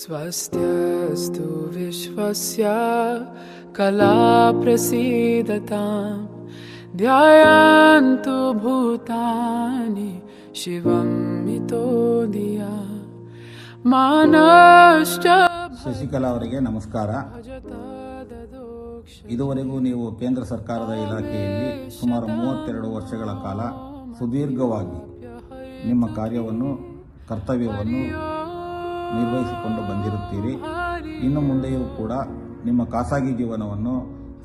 स्वस्त्यस्तु विश्वस्य कला प्रसीदतां ध्यायन्तु भूतानि शिवं हितो धिया मानश्च ಶಶಿಕಲಾ ಅವರಿಗೆ ನಮಸ್ಕಾರ. ಇದುವರೆಗೂ ನೀವು ಕೇಂದ್ರ ಸರ್ಕಾರದ ಇಲಾಖೆಯಲ್ಲಿ ಸುಮಾರು 32 ವರ್ಷಗಳ ಕಾಲ ಸುದೀರ್ಘವಾಗಿ ನಿಮ್ಮ ಕಾರ್ಯವನ್ನು ಕರ್ತವ್ಯವನ್ನು ನಿರ್ವಹಿಸಿಕೊಂಡು ಬಂದಿರುತ್ತೀರಿ. ಇನ್ನು ಮುಂದೆಯೂ ಕೂಡ ನಿಮ್ಮ ಖಾಸಗಿ ಜೀವನವನ್ನು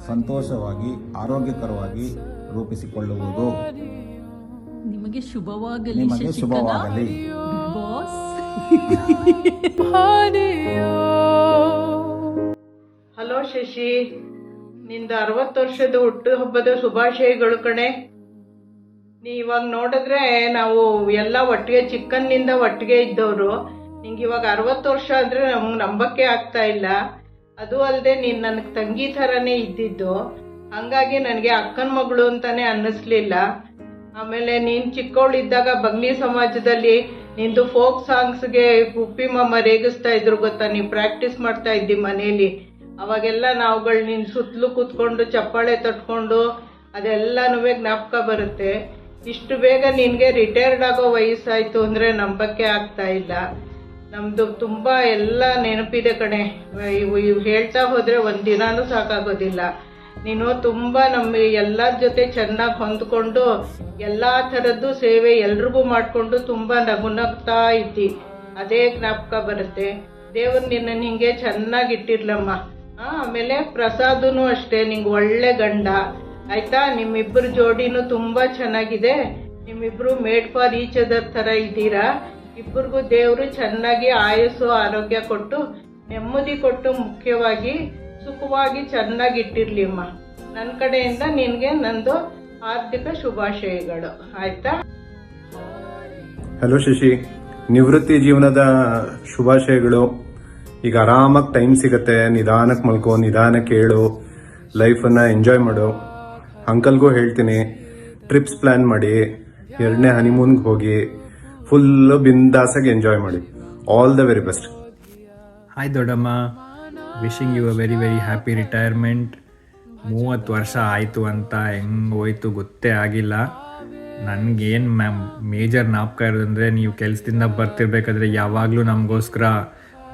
ಸಂತೋಷವಾಗಿ ಆರೋಗ್ಯಕರವಾಗಿ ರೂಪಿಸಿಕೊಳ್ಳುವುದು ನಿಮಗೆ ಶುಭವಾಗಲಿ. ನಿಮಗೆ ಶುಭವಾಗಲಿ. ಹಲೋ ಶಶಿ, ನಿಂದ 60 ವರ್ಷದ ಹುಟ್ಟು ಹಬ್ಬದ ಶುಭಾಶಯಗಳು ಕಣೆ. ನೀ ಇವಾಗ ನೋಡಿದ್ರೆ ನಾವು ಎಲ್ಲ ಒಟ್ಟಿಗೆ ಚಿಕ್ಕನ್ನಿಂದ ಒಟ್ಟಿಗೆ ಇದ್ದವರು. ನಿಂಗೆ ಇವಾಗ 60 ವರ್ಷ ಅಂದರೆ ನಮ್ಗೆ ನಂಬಕ್ಕೆ ಆಗ್ತಾ ಇಲ್ಲ. ಅದು ಅಲ್ಲದೆ ನೀನು ನನಗೆ ತಂಗಿ ಥರನೇ ಇದ್ದಿದ್ದು, ಹಾಗಾಗಿ ನನಗೆ ಅಕ್ಕನ ಮಗಳು ಅಂತಾನೆ ಅನ್ನಿಸ್ಲಿಲ್ಲ. ಆಮೇಲೆ ನೀನು ಚಿಕ್ಕವಳಿದ್ದಾಗ ಬಂಗ್ಲಿ ಸಮಾಜದಲ್ಲಿ ನಿಂದು ಫೋಕ್ ಸಾಂಗ್ಸ್ಗೆ ಉಪ್ಪಿ ಮಾಮ ರೇಗಿಸ್ತಾ ಇದ್ರು ಗೊತ್ತಾ. ನೀವು ಪ್ರಾಕ್ಟೀಸ್ ಮಾಡ್ತಾ ಇದ್ದಿ ಮನೇಲಿ. ಅವಾಗೆಲ್ಲ ನಾವುಗಳು ನಿನ್ನ ಸುತ್ತಲೂ ಕೂತ್ಕೊಂಡು ಚಪ್ಪಾಳೆ ತಟ್ಕೊಂಡು ಅದೆಲ್ಲನೂ ಜ್ಞಾಪಕ ಬರುತ್ತೆ. ಇಷ್ಟು ಬೇಗ ನಿನಗೆ ರಿಟೈರ್ಡ್ ಆಗೋ ವಯಸ್ಸಾಯಿತು ಅಂದರೆ ನಂಬಕ್ಕೆ ಆಗ್ತಾ ಇಲ್ಲ. ನಮ್ಮದು ತುಂಬ ಎಲ್ಲ ನೆನಪಿದೆ ಕಣೆ. ಇವು ಹೇಳ್ತಾ ಹೋದರೆ ಒಂದು ದಿನಾನೂ ಸಾಕಾಗೋದಿಲ್ಲ. ನೀನು ತುಂಬ ನಮ್ಮ ಎಲ್ಲರ ಜೊತೆ ಚೆನ್ನಾಗಿ ಹೊಂದ್ಕೊಂಡು ಎಲ್ಲ ಥರದ್ದು ಸೇವೆ ಎಲ್ರಿಗೂ ಮಾಡಿಕೊಂಡು ತುಂಬ ನಗುನಗ್ತಾ ಇದ್ದಿ. ಅದೇ ಜ್ಞಾಪಕ ಬರುತ್ತೆ. ದೇವ್ರು ನಿನ್ನ ಹಿಂಗೆ ಚೆನ್ನಾಗಿಟ್ಟಿರ್ಲಮ್ಮ. ಆಮೇಲೆ ಪ್ರಸಾದನು ಅಷ್ಟೇ, ನಿಂಗೆ ಒಳ್ಳೆ ಗಂಡ ಆಯ್ತಾ. ನಿಮ್ಮಿಬ್ಬರ ಜೋಡಿನೂ ತುಂಬ ಚೆನ್ನಾಗಿದೆ. ನಿಮ್ಮಿಬ್ಬರು ಮೇಡ್ ಫಾರ್ ಈಚ್ ಅದರ್ ಥರ ಇದ್ದೀರಾ. ಇಬ್ಬರಿಗೂ ದೇವರು ಚೆನ್ನಾಗಿ ಆಯಸ್ಸು ಆರೋಗ್ಯ ಕೊಟ್ಟು ನೆಮ್ಮದಿ ಕೊಟ್ಟು ಮುಖ್ಯವಾಗಿ ಸುಖವಾಗಿ ಚೆನ್ನಾಗಿ ಇಟ್ಟಿರ್ಲಿ ಅಮ್ಮ. ನನ್ನ ಕಡೆಯಿಂದ ನಿನಗೆ ನಂದು ಹಾರ್ದಿಕ ಶುಭಾಶಯಗಳು ಆಯ್ತಾ. ಹಲೋ ಶಶಿ, ನಿವೃತ್ತಿ ಜೀವನದ ಶುಭಾಶಯಗಳು. ಈಗ ಆರಾಮಾಗಿ ಟೈಮ್ ಸಿಗತ್ತೆ, ನಿಧಾನಕ್ಕೆ ಮಲ್ಕೋ, ನಿಧಾನಕ್ಕೆ ಹೇಳು, ಲೈಫನ್ನು ಎಂಜಾಯ್ ಮಾಡು. ಅಂಕಲ್ಗೂ ಹೇಳ್ತೀನಿ, ಟ್ರಿಪ್ಸ್ ಪ್ಲ್ಯಾನ್ ಮಾಡಿ, 2ನೇ ಹನಿಮೂನ್ಗೆ ಹೋಗಿ ಫುಲ್ಲು ಬಿಂದಾಸಾಗಿ ಎಂಜಾಯ್ ಮಾಡಿ. All the very best. Hi ದೊಡ್ಡಮ್ಮ, wishing you a very very happy retirement. 30 ವರ್ಷ ಆಯಿತು ಅಂತ ಹೆಂಗೆ ಹೋಯ್ತು ಗೊತ್ತೇ ಆಗಿಲ್ಲ. ನನಗೇನು ಮೇಜರ್ ಜ್ಞಾಪಕ ಇರೋದಂದರೆ, ನೀವು ಕೆಲಸದಿಂದ ಬರ್ತಿರ್ಬೇಕಾದ್ರೆ ಯಾವಾಗಲೂ ನಮಗೋಸ್ಕರ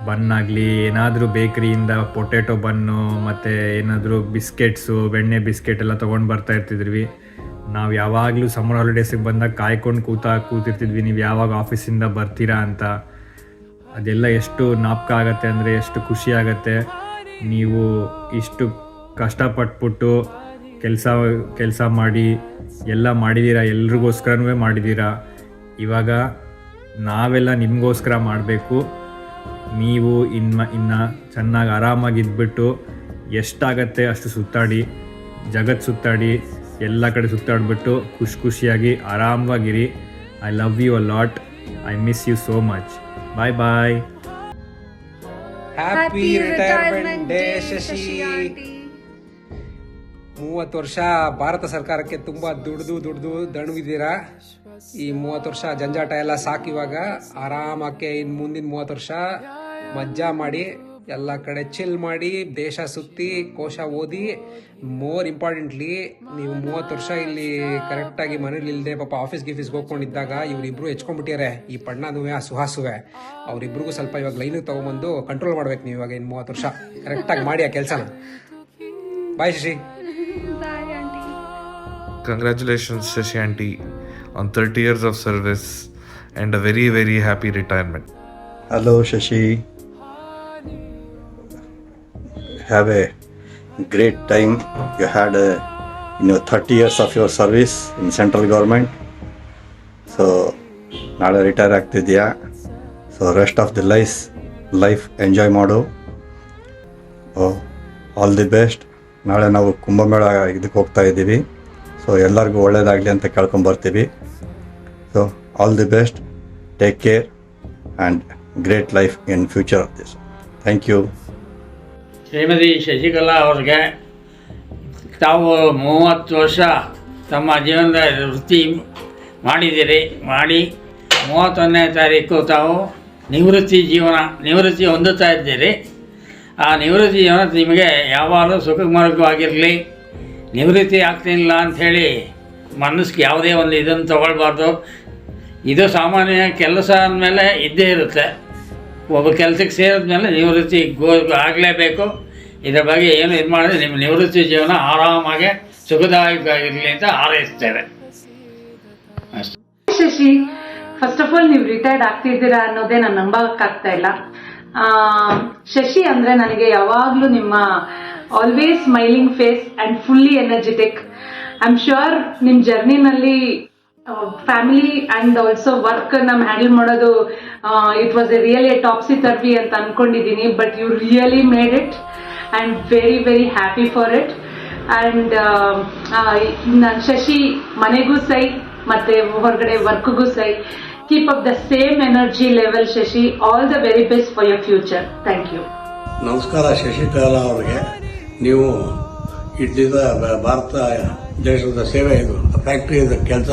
ಬನ್ನಾಗಲಿ ಏನಾದರೂ ಬೇಕ್ರಿಯಿಂದ ಪೊಟೆಟೊ ಬನ್ನು ಮತ್ತು ಏನಾದರೂ ಬಿಸ್ಕೆಟ್ಸು, ಬೆಣ್ಣೆ ಬಿಸ್ಕೆಟ್ ಎಲ್ಲ ತೊಗೊಂಡು ಬರ್ತಾ ಇರ್ತಿದ್ವಿ. ನಾವು ಯಾವಾಗಲೂ ಸಮ್ಮರ್ ಹಾಲಿಡೇಸಿಗೆ ಬಂದಾಗ ಕಾಯ್ಕೊಂಡು ಕೂತಿರ್ತಿದ್ವಿ, ನೀವು ಯಾವಾಗ ಆಫೀಸಿಂದ ಬರ್ತೀರಾ ಅಂತ. ಅದೆಲ್ಲ ಎಷ್ಟು ಜ್ಞಾಪಕ ಆಗುತ್ತೆ ಅಂದರೆ ಎಷ್ಟು ಖುಷಿ ಆಗುತ್ತೆ. ನೀವು ಇಷ್ಟು ಕಷ್ಟಪಟ್ಬಿಟ್ಟು ಕೆಲಸ ಮಾಡಿ ಎಲ್ಲ ಮಾಡಿದ್ದೀರಾ, ಎಲ್ರಿಗೋಸ್ಕರನೂ ಮಾಡಿದ್ದೀರಾ. ಇವಾಗ ನಾವೆಲ್ಲ ನಿಮಗೋಸ್ಕರ ಮಾಡಬೇಕು. ನೀವು ಇನ್ನು ಚೆನ್ನಾಗಿ ಆರಾಮಾಗಿದ್ಬಿಟ್ಟು ಎಷ್ಟಾಗತ್ತೆ ಅಷ್ಟು ಸುತ್ತಾಡಿ, ಜಗತ್ತು ಸುತ್ತಾಡಿ, ಎಲ್ಲ ಕಡೆ ಸುತ್ತಾಡಿಬಿಟ್ಟು ಖುಷಿಯಾಗಿ ಆರಾಮವಾಗಿರಿ. I love you a lot. I miss you so much. Bye bye. Happy retirement day Shashi. 30 ವರ್ಷ ಭಾರತ ಸರ್ಕಾರಕ್ಕೆ ತುಂಬ ದುಡ್ದು ದಣವಿದ್ದೀರಾ. ಈ 30 ವರ್ಷ ಜಂಜಾಟ ಎಲ್ಲ ಸಾಕಿವಾಗ ಆರಾಮಕ್ಕೆ ಇನ್ನು ಮುಂದಿನ 30 ವರ್ಷ ಮಜ್ಜಾ ಮಾಡಿ, ಎಲ್ಲ ಕಡೆ ಚಿಲ್ ಮಾಡಿ, ದೇಶ ಸುತ್ತಿ, ಕೋಶ ಓದಿ. ಮೋರ್ ಇಂಪಾರ್ಟೆಂಟ್ಲಿ, ನೀವು 30 ವರ್ಷ ಇಲ್ಲಿ ಕರೆಕ್ಟಾಗಿ ಮನೇಲಿ ಇಲ್ಲದೆ ಪಾಪ ಆಫೀಸ್ಗೆ ಹೋಗ್ಕೊಂಡಿದ್ದಾಗ ಇವರಿಬ್ರು ಹೆಚ್ಕೊಂಡ್ಬಿಟ್ಟಿದ್ದಾರೆ, ಈ ಪಣ್ಣನುವೆ ಆ ಸುಹಾಸುವೆ. ಅವರಿಬ್ರಿಗೂ ಸ್ವಲ್ಪ ಇವಾಗ ಲೈನಿಗೆ ತೊಗೊಂಬಂದು ಕಂಟ್ರೋಲ್ ಮಾಡ್ಬೇಕು ನೀವು. ಇವಾಗ ಇನ್ನು 30 ವರ್ಷ ಕರೆಕ್ಟಾಗಿ ಮಾಡಿ ಆ ಕೆಲಸನ. ಬಾಯ್ Shashi. Congratulations Shashi aunty on 30 years of service and a very very happy retirement. Hello Shashi, have a great time you had in your 30 years of your service in central government. So ನಾಳೆ retire ಆಗ್ತಿದ್ಯಾ. So rest of the life enjoy ಮಾಡು. All the best. ನಾಳೆ ನಾವು ಕುಂಭಮೇಳ ಇದಕ್ಕೆ ಹೋಗ್ತಾ ಇದ್ದೀವಿ. So ಎಲ್ಲರಿಗೂ ಒಳ್ಳೇದಾಗಲಿ ಅಂತ ಕೇಳ್ಕೊಂಬರ್ತೀವಿ. So all the best, take care and great life in future of this. Thank you. Shrimati Shashikala ಅವ್ರಿಗೆ ತಾವು 30 ವರ್ಷ ತಮ್ಮ ಜೀವನದ ವೃತ್ತಿ ಮಾಡಿ 31ನೇ ತಾರೀಕು ತಾವು ನಿವೃತ್ತಿ ಹೊಂದುತ್ತಾ ಇದ್ದೀರಿ. ಆ ನಿವೃತ್ತಿ ಜೀವನ ನಿಮಗೆ ಯಾವಾಗಲೂ ಸುಖಮಯವಾಗಿರಲಿ. ನಿವೃತ್ತಿ ಆಗ್ತಿಲ್ಲ ಅಂಥೇಳಿ ಮನಸ್ಸಿಗೆ ಯಾವುದೇ ಒಂದು ಇದನ್ನು ತಗೊಳ್ಬಾರ್ದು. ಇದು ಸಾಮಾನ್ಯ ಕೆಲಸ ಅಂದಮೇಲೆ ಇದ್ದೇ ಇರುತ್ತೆ. ಒಬ್ಬ ಕೆಲಸಕ್ಕೆ ಸೇರಿದ್ಮೇಲೆ ನಿವೃತ್ತಿ ಆಗಲೇಬೇಕು. ಇದರ ಬಗ್ಗೆ ಏನು ಇದು ಮಾಡಿದ್ರೆ ನಿಮ್ಮ ನಿವೃತ್ತಿ ಜೀವನ ಆರಾಮಾಗಿ ಸುಖದಾಯಕವಾಗಿರಲಿ ಅಂತ ಹಾರೈಸ್ತೇವೆ. ಅಷ್ಟೇ. ಶಶಿ, ಫಸ್ಟ್ ಆಫ್ ಆಲ್ ನೀವು ರಿಟೈರ್ಡ್ ಆಗ್ತಿದ್ದೀರಾ ಅನ್ನೋದೇ ನಾನು ನಂಬಕ್ಕಾಗ್ತಾ ಇಲ್ಲ. ಶಶಿ ಅಂದ್ರೆ ನನಗೆ ಯಾವಾಗ್ಲೂ ನಿಮ್ಮ always smiling face and fully energetic. I am sure ನಿಮ್ ಜರ್ನಿನಲ್ಲಿ ಫ್ಯಾಮಿಲಿ ಅಂಡ್ ಆಲ್ಸೋ ವರ್ಕ್ ನಮ್ ಹ್ಯಾಂಡಲ್ ಮಾಡೋದು it was really topsy turvy ಅಂತ ಅನ್ಕೊಂಡಿದ್ದೀನಿ. But you really made it. I am very very happy for it. And Shashi ಮನೆಗೂ ಸೈ ಮತ್ತೆ ಹೊರಗಡೆ ವರ್ಕ್ಗೂ ಸೈ. Keep up the same energy level Shashi. All the very best for your future. Thank you. ನಮಸ್ಕಾರ ಶಶಿಕಲಾ ಅವರಿಗೆ. ನೀವು ಇದ್ದಿದ್ದ ಭಾರತ ದೇಶದ ಸೇವೆ ಇದು ಫ್ಯಾಕ್ಟ್ರಿಯ ಕೆಲಸ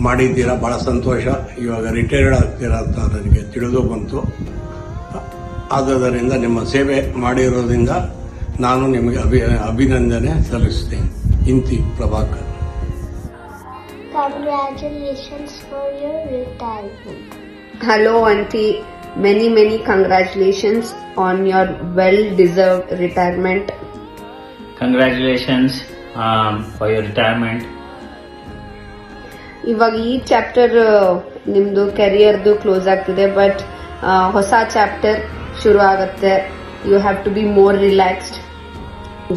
ಮಾಡಿದ್ದೀರಾ, ಭಾಳ ಸಂತೋಷ. ಇವಾಗ ರಿಟೈರ್ಡ್ ಆಗ್ತೀರಾ ಅಂತ ನನಗೆ ತಿಳಿದು ಬಂತು. ಆದ್ದರಿಂದ ನಿಮ್ಮ ಸೇವೆ ಮಾಡಿರೋದ್ರಿಂದ ನಾನು ನಿಮಗೆ ಅಭಿನಂದನೆ ಸಲ್ಲಿಸ್ತೇನೆ. ಇಂತಿ Prabhakar. Congratulations for your retirement. Hello auntie, many congratulations on your well-deserved retirement. Congratulations for your retirement. ಇವಾಗ ಈ ಚಾಪ್ಟರ್ ನಿಮ್ಮದು ಕೆರಿಯರ್ದು ಕ್ಲೋಸ್ ಆಗ್ತಿದೆ, ಬಟ್ ಹೊಸ ಚಾಪ್ಟರ್ ಶುರು ಆಗುತ್ತೆ. You have to be more relaxed.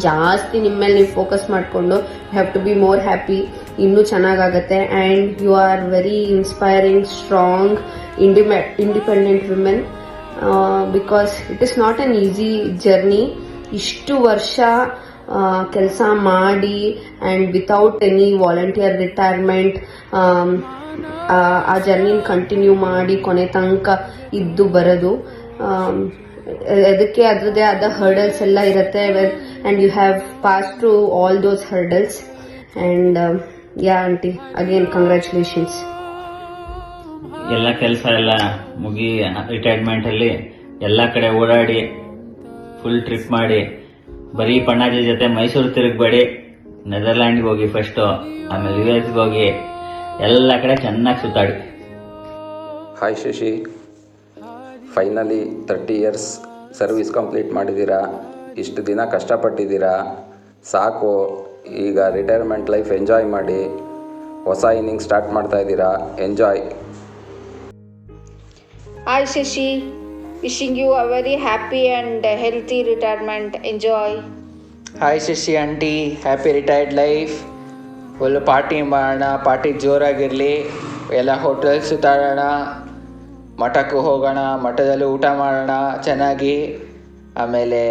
ಜಾಸ್ತಿ ನಿಮ್ಮ ಮೇಲೆ ನೀವು ಫೋಕಸ್ ಮಾಡಿಕೊಂಡು you have to be more happy. ಇನ್ನೂ ಚೆನ್ನಾಗಾಗತ್ತೆ. And you are very inspiring, strong, independent women. Because it is not an easy journey. ಇಷ್ಟು ವರ್ಷ ಕೆಲಸ ಮಾಡಿ and without any volunteer retirement ಆ ಜರ್ನಿನ ಕಂಟಿನ್ಯೂ ಮಾಡಿ ಕೊನೆ ತನಕ ಇದ್ದು ಬರೋದು. ಅದಕ್ಕೆ ಅದರದ್ದೇ ಆದ ಹರ್ಡಲ್ಸ್ ಎಲ್ಲ ಇರುತ್ತೆ. And you have pass through all those hurdles. And yeah aunty, again congratulations. ಎಲ್ಲ ಕೆಲಸ ಎಲ್ಲ ಮುಗಿ ರಿಟೈರ್ಮೆಂಟಲ್ಲಿ ಎಲ್ಲ ಕಡೆ ಓಡಾಡಿ ಫುಲ್ ಟ್ರಿಪ್ ಮಾಡಿ, ಬರೀ ಪಣ್ಣಾಜಿ ಜೊತೆ ಮೈಸೂರು ತಿರುಗಬೇಡಿ, ನೆದರ್ಲ್ಯಾಂಡ್ಗೆ ಹೋಗಿ ಫಸ್ಟು, ಆಮೇಲೆ US ಹೋಗಿ ಎಲ್ಲ ಕಡೆ ಚೆನ್ನಾಗಿ ಸುತ್ತಾಡಿ. Hi Shashi, finally 30 years service complete ಮಾಡಿದ್ದೀರಾ. ಇಷ್ಟು ದಿನ ಕಷ್ಟಪಟ್ಟಿದ್ದೀರಾ, ಸಾಕು. ಈಗ ರಿಟೈರ್ಮೆಂಟ್ ಲೈಫ್ ಎಂಜಾಯ್ ಮಾಡಿ. ಹೊಸ ಇನ್ನಿಂಗ್ ಸ್ಟಾರ್ಟ್ ಮಾಡ್ತಾ ಇದ್ದೀರಾ, enjoy. Hi Shashi, wishing you a very happy and healthy retirement. Enjoy. Hi Shashi aunty, happy retired life. Full party ಮಾಡೋಣ, ಪಾರ್ಟಿ ಜೋರಾಗಿರಲಿ. ಎಲ್ಲ ಹೋಟೆಲ್ ಸುತ್ತಾಡೋಣ, ಮಠಕ್ಕೂ ಹೋಗೋಣ, ಮಠದಲ್ಲೂ ಊಟ ಮಾಡೋಣ ಚೆನ್ನಾಗಿ. ಆಮೇಲೆ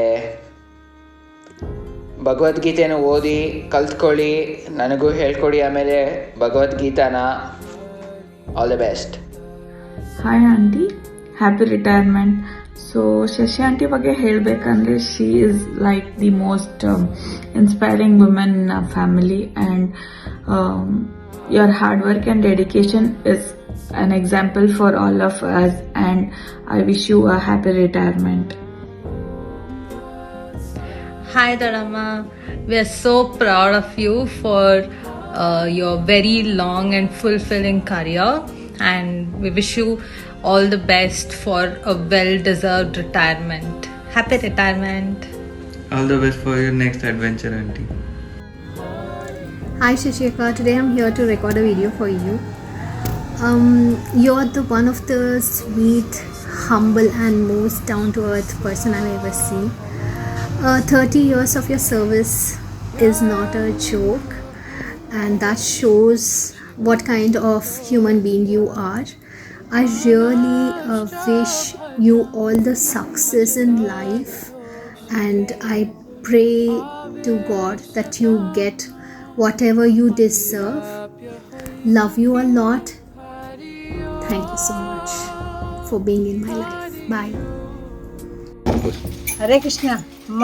ಭಗವದ್ಗೀತೆನೂ ಓದಿ ಕಲ್ತ್ಕೊಳ್ಳಿ, ನನಗೂ ಹೇಳ್ಕೊಡಿ ಆಮೇಲೆ ಭಗವದ್ಗೀತಾನ. All the best. Hi aunty, happy retirement. So Shashi aunty ಬಗ್ಗೆ ಹೇಳಬೇಕಂದ್ರೆ she is like the most inspiring women in our family. And your hard work and dedication is an example for all of us, and I wish you a happy retirement. Hi Dadamma, we are so proud of you for your very long and fulfilling career, and we wish you all the best for a well-deserved retirement. Happy retirement. All the best for your next adventure, auntie. Hi Shashika, today I'm here to record a video for you. You're the one of the sweet, humble and most down-to-earth person I've ever seen. 30 years of your service is not a joke, and that shows what kind of human being you are. I really wish you all the success in life, and I pray to God that you get whatever you deserve. Love you a lot. Thank you so much for being in my life. Bye. Hare Krishna. అమ్మ,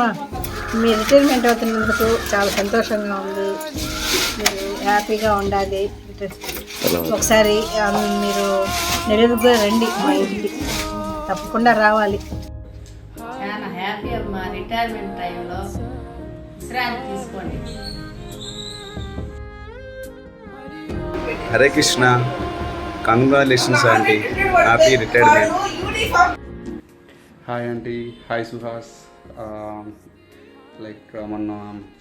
మీ retirement అవుతున్నందుకు చాలా సంతోషంగా ఉంది. మీరు హ్యాపీగా ఉండాలి. ఒకసారి మీరు నెల్లూరుగా రండి మా ఇంటికి. తప్పకుండా రావాలి. చాలా హ్యాపీ అమ్మా. రిటైర్మెంట్ టైంలో విశ్రాంతి తీసుకోండి. Hare Krishna, congratulations aunty, happy retirement. Hi aunty, hi Suhas. Like మొన్న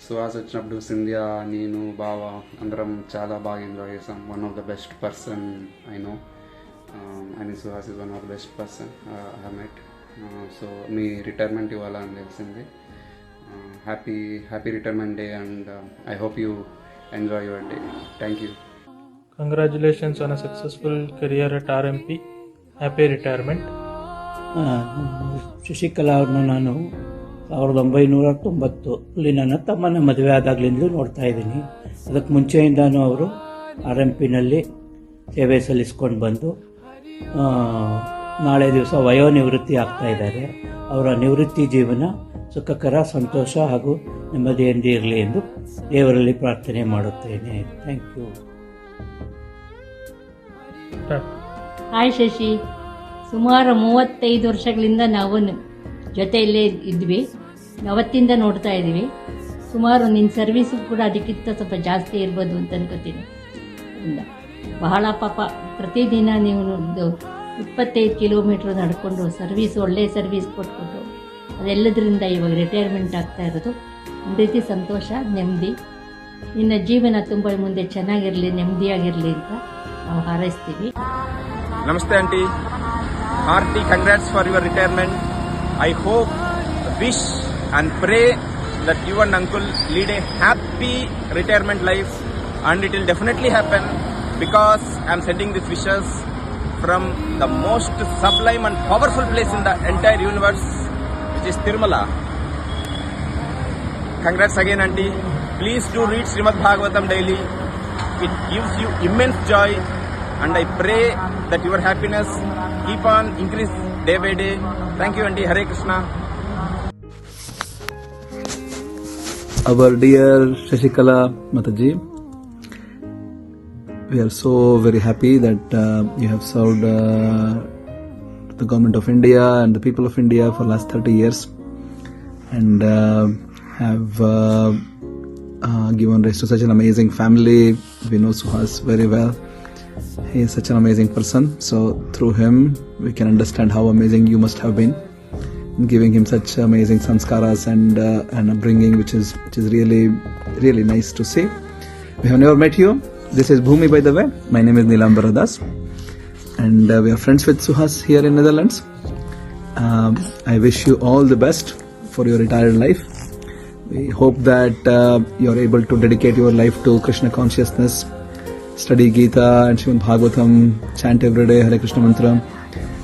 సుహాస్ వచ్చినప్పుడు సింధ్యా, నేను, బావ అందరం చాలా బాగా ఎంజాయ్ చేసాం. One of the best person I know, and Suhas is one of the best person I have met. So me retirement ఇవ్వాలని తెలిసింది. Happy retirement day and I hope you enjoy your day. Thank you. Congratulations on a successful career at RMP. Happy retirement. Shashikala ಅವ್ರನ್ನ ನಾನು 1990 ಅಲ್ಲಿ ನನ್ನ ತಮ್ಮನ ಮದುವೆ ಆದಾಗಲಿಂದಲೂ ನೋಡ್ತಾ ಇದ್ದೀನಿ. ಅದಕ್ಕೆ ಮುಂಚೆಯಿಂದನೂ ಅವರು RMPನಲ್ಲಿ ಸೇವೆ ಸಲ್ಲಿಸ್ಕೊಂಡು ಬಂದು ನಾಳೆ ದಿವಸ ವಯೋನಿವೃತ್ತಿ ಆಗ್ತಾ ಇದ್ದಾರೆ. ಅವರ ನಿವೃತ್ತಿ ಜೀವನ ಸುಖಕರ, ಸಂತೋಷ ಹಾಗೂ ನೆಮ್ಮದಿಯಿಂದ ಇರಲಿ ಎಂದು ದೇವರಲ್ಲಿ ಪ್ರಾರ್ಥನೆ ಮಾಡುತ್ತೇನೆ. Thank you. ಹಾಯ್ ಶಶಿ, ಸುಮಾರು 35 ವರ್ಷಗಳಿಂದ ನಾವು ಜೊತೆಯಲ್ಲೇ ಇದ್ವಿ. ಅವತ್ತಿಂದ ನೋಡ್ತಾ ಇದ್ದೀವಿ. ಸುಮಾರು ನಿನ್ನ ಸರ್ವೀಸು ಕೂಡ ಅದಕ್ಕಿಂತ ಸ್ವಲ್ಪ ಜಾಸ್ತಿ ಇರ್ಬೋದು ಅಂತ ಅನ್ಕೋತೀನಿ. ಬಹಳ ಪಾಪ ಪ್ರತಿದಿನ ನೀವು 25 ಕಿಲೋಮೀಟ್ರ್ ನಡ್ಕೊಂಡು ಒಳ್ಳೆ ಸರ್ವೀಸ್ ಕೊಟ್ಕೊಂಡು ಅದೆಲ್ಲದರಿಂದ ಇವಾಗ ರಿಟೈರ್ಮೆಂಟ್ ಆಗ್ತಾ ಇರೋದು ಒಂದು ರೀತಿ ಸಂತೋಷ, ನೆಮ್ಮದಿ. ನಿನ್ನ ಜೀವನ ತುಂಬ ಮುಂದೆ ಚೆನ್ನಾಗಿರಲಿ, ನೆಮ್ಮದಿಯಾಗಿರಲಿ ಅಂತ ನಾವು ಹಾರೈಸ್ತೀವಿ. Namaste aunty, hearty congrats for your retirement. I hope, wish and pray that you and uncle lead a happy retirement life, and it will definitely happen because I am sending these wishes from the most sublime and powerful place in the entire universe, which is Tirumala. Congrats again aunty. Please do read Srimad Bhagavatam daily. It gives you immense joy, and I pray that your happiness keep on increase day by day. Thank you aunty. Hare Krishna. Our dear Shashikala Mataji, we are so very happy that you have served the government of India and the people of India for last 30 years and have given rise to such an amazing family. We know Suhas very well. He is such an amazing person. So through him, we can understand how amazing you must have been in giving him such amazing sanskaras and upbringing, which is really, really nice to see. We have never met you. This is Bhumi, by the way. My name is Nilambara Das, and we are friends with Suhas here in Netherlands. I wish you all the best for your retired life. We hope that you are able to dedicate your life to Krishna consciousness, study Gita and Srimad Bhagavatam, chant every day Hare Krishna mantra,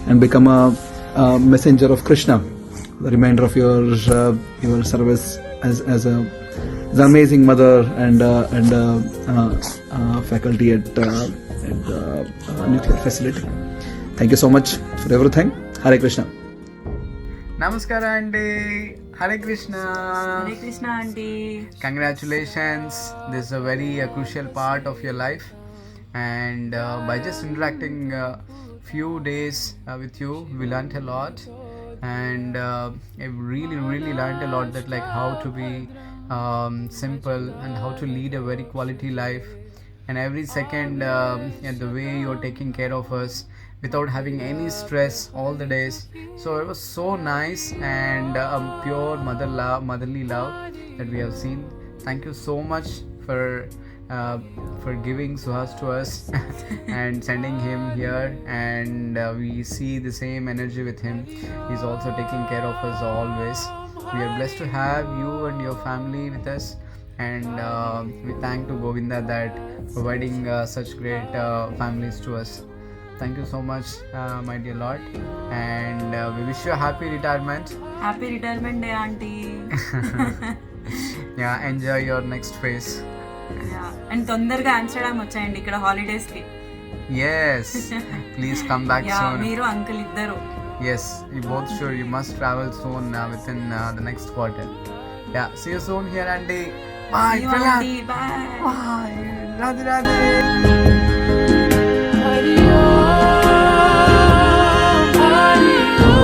and become a messenger of Krishna. The remainder of your service as an amazing mother and faculty at nuclear facility. Thank you so much for everything. Hare Krishna. Namaskar aunty. Hare Krishna. Hare Krishna aunty. Congratulations. This is a very crucial part of your life, and by just interacting few days with you, we learnt a lot, and I really learnt a lot that like how to be simple and how to lead a very quality life, and every second and the way you're taking care of us without having any stress all the days. So it was so nice and pure motherly love that we have seen. Thank you so much for giving Suhas to us and sending him here, and we see the same energy with him. He's also taking care of us always. We are blessed to have you and your family with us, and we thank to Govinda that providing such great families to us. Thank you so much, my dear Lord, and we wish you a happy retirement. Happy retirement day aunty. Yeah, enjoy your next phase. And తొందరగా Amsterdam వచ్చేయండి ఇక్కడ holidays కి. Yes, please come back soon. మీరు uncle ఇద్దరు. Yes, you both sure you must travel soon within the next quarter. Yeah, see you soon here aunty. Bye. See you aunty. Bye. Bye. Radhe Radhe. Hari Om, Hari Om.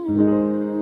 you.